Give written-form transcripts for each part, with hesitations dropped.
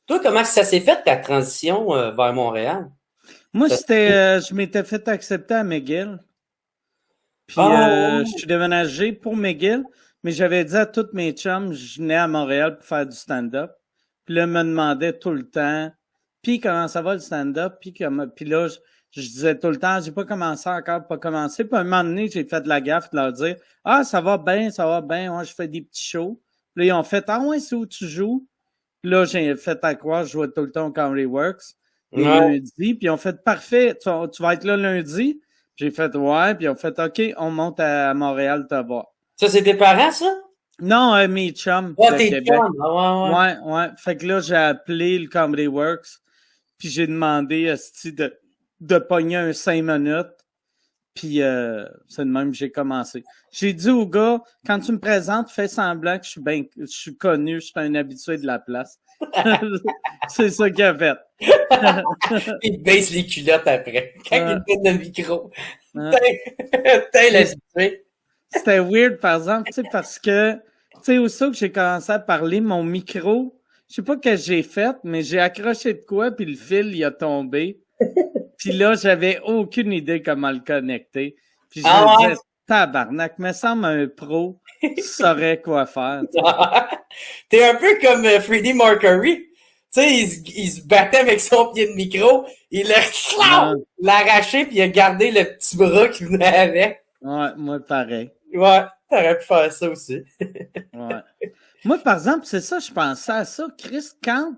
Toi, comment ça s'est fait ta transition vers Montréal? Moi, je m'étais fait accepter à McGill. Puis Oh! je suis déménagé pour McGill, mais j'avais dit à tous mes chums, je venais à Montréal pour faire du stand-up. Puis là, ils me demandaient tout le temps, puis comment ça va le stand-up? Puis là, je disais tout le temps, j'ai pas commencé encore, pas commencé. Puis à un moment donné, j'ai fait de la gaffe de leur dire, ah, ça va bien, ouais, je fais des petits shows. Puis là, ils ont fait, ah ouais, c'est où tu joues? Puis là, j'ai fait à croire, je jouais tout le temps au Comedy Works, les lundis. Puis ils ont fait, parfait, tu vas être là lundi. J'ai fait, ouais, puis ils ont fait, OK, on monte à Montréal te voir. Ça, c'est tes parents, ça? Non, mes chums Ouais, de tes Québec. chums. Ah, ouais. Ouais. Fait que là, j'ai appelé le Comedy Works, puis j'ai demandé de pogner un 5 minutes, puis c'est de même que j'ai commencé. J'ai dit au gars, quand tu me présentes, fais semblant que je suis connu, je suis un habitué de la place. C'est ça qu'il a fait. Il baisse les culottes après, quand il donne le micro. T'es l'habitué. C'était weird, par exemple, tu sais, parce que, tu sais, aussitôt que j'ai commencé à parler, mon micro, je sais pas ce que j'ai fait, mais j'ai accroché de quoi, puis le fil, il a tombé. Puis là, j'avais aucune idée comment le connecter. Puis je me disais, tabarnak, me semble un pro saurait quoi faire. T'es un peu comme Freddie Mercury. Tu sais, il se battait avec son pied de micro, il l'a arraché, puis il a gardé le petit bras qui venait avec. Ouais, moi, pareil. Ouais, t'aurais pu faire ça aussi. Ouais. Moi, par exemple, c'est ça, je pensais à ça. Chris, quand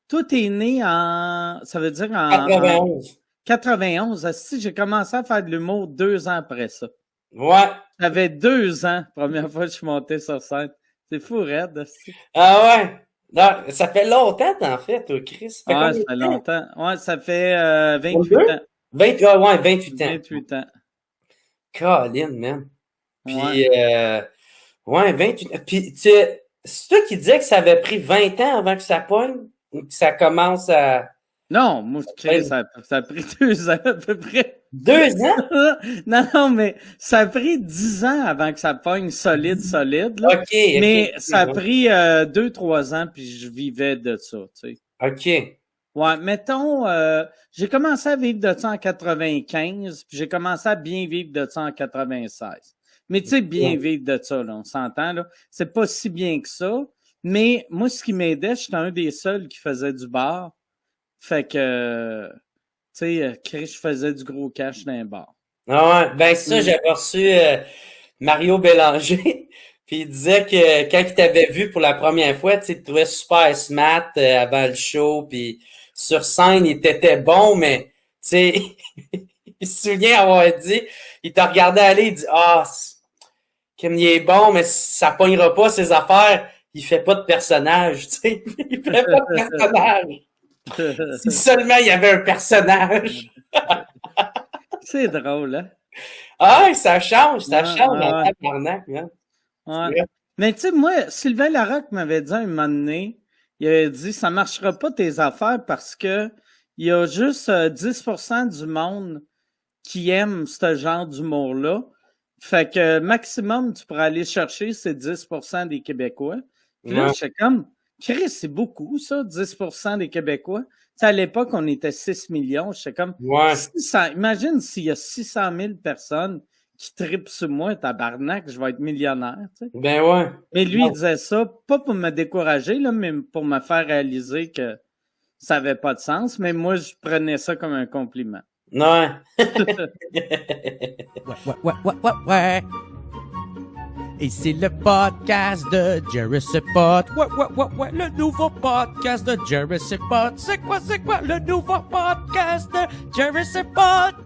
toi, t'es né ça veut dire en 91. 91. Si j'ai commencé à faire de l'humour 2 ans après ça. Ouais. J'avais 2 ans, première fois que je suis monté sur scène. C'est fou, raide. Aussi. Ah ouais. Non, ça fait longtemps, en fait, toi, Chris. Ça fait longtemps. Ouais, ça fait 28 ans. 28 ans. 28 ans. Colin, man. Puis, ouais, 28 ans. Puis, c'est toi qui disais que ça avait pris 20 ans avant que ça pogne? Ou que ça commence à... Non, moi, ça a pris 2 ans à peu près. 2 ans? Non, mais ça a pris 10 ans avant que ça pogne solide, là. OK. Mais ça a pris 2-3 ans, puis je vivais de ça, tu sais. OK. Ouais, mettons, j'ai commencé à vivre de ça en 95, puis j'ai commencé à bien vivre de ça en 96. Mais tu sais, bien vivre de ça, là, on s'entend, là. C'est pas si bien que ça. Mais moi, ce qui m'aidait, j'étais un des seuls qui faisait du bar. Fait que, tu sais, je faisais du gros cash dans un bar. Ah ouais, ben ça, j'avais reçu Mario Bélanger, puis il disait que quand il t'avait vu pour la première fois, tu sais, il te trouvait super smart avant le show, puis sur scène, il était bon, mais, tu sais, il se souvient avoir dit, il t'a regardé aller, il dit, comme il est bon, mais ça pognera pas ses affaires, il fait pas de personnage, tu sais, il fait pas de personnage. Si seulement il y avait un personnage. C'est drôle, hein? Ah, ça change la tabarnak, hein? Ouais. Mais tu sais, moi, Sylvain Larocque m'avait dit un moment donné, il avait dit, ça marchera pas tes affaires parce que il y a juste 10% du monde qui aime ce genre d'humour-là. Fait que maximum, tu pourrais aller chercher, c'est 10% des Québécois. Puis là, j'étais comme, Chris, c'est beaucoup, ça, 10% des Québécois. Tu sais, à l'époque, on était 6 millions. J'étais comme, 600, imagine s'il y a 600 000 personnes qui tripent sur moi, tabarnak, je vais être millionnaire, tu sais. Ben ouais. Mais lui, il disait ça, pas pour me décourager, là, mais pour me faire réaliser que ça avait pas de sens. Mais moi, je prenais ça comme un compliment. Ouais. Ouais. Et c'est le podcast de Jerry Sepot. Ouais, le nouveau podcast de Jerry Sepot. C'est quoi le nouveau podcast de Jerry Sepot?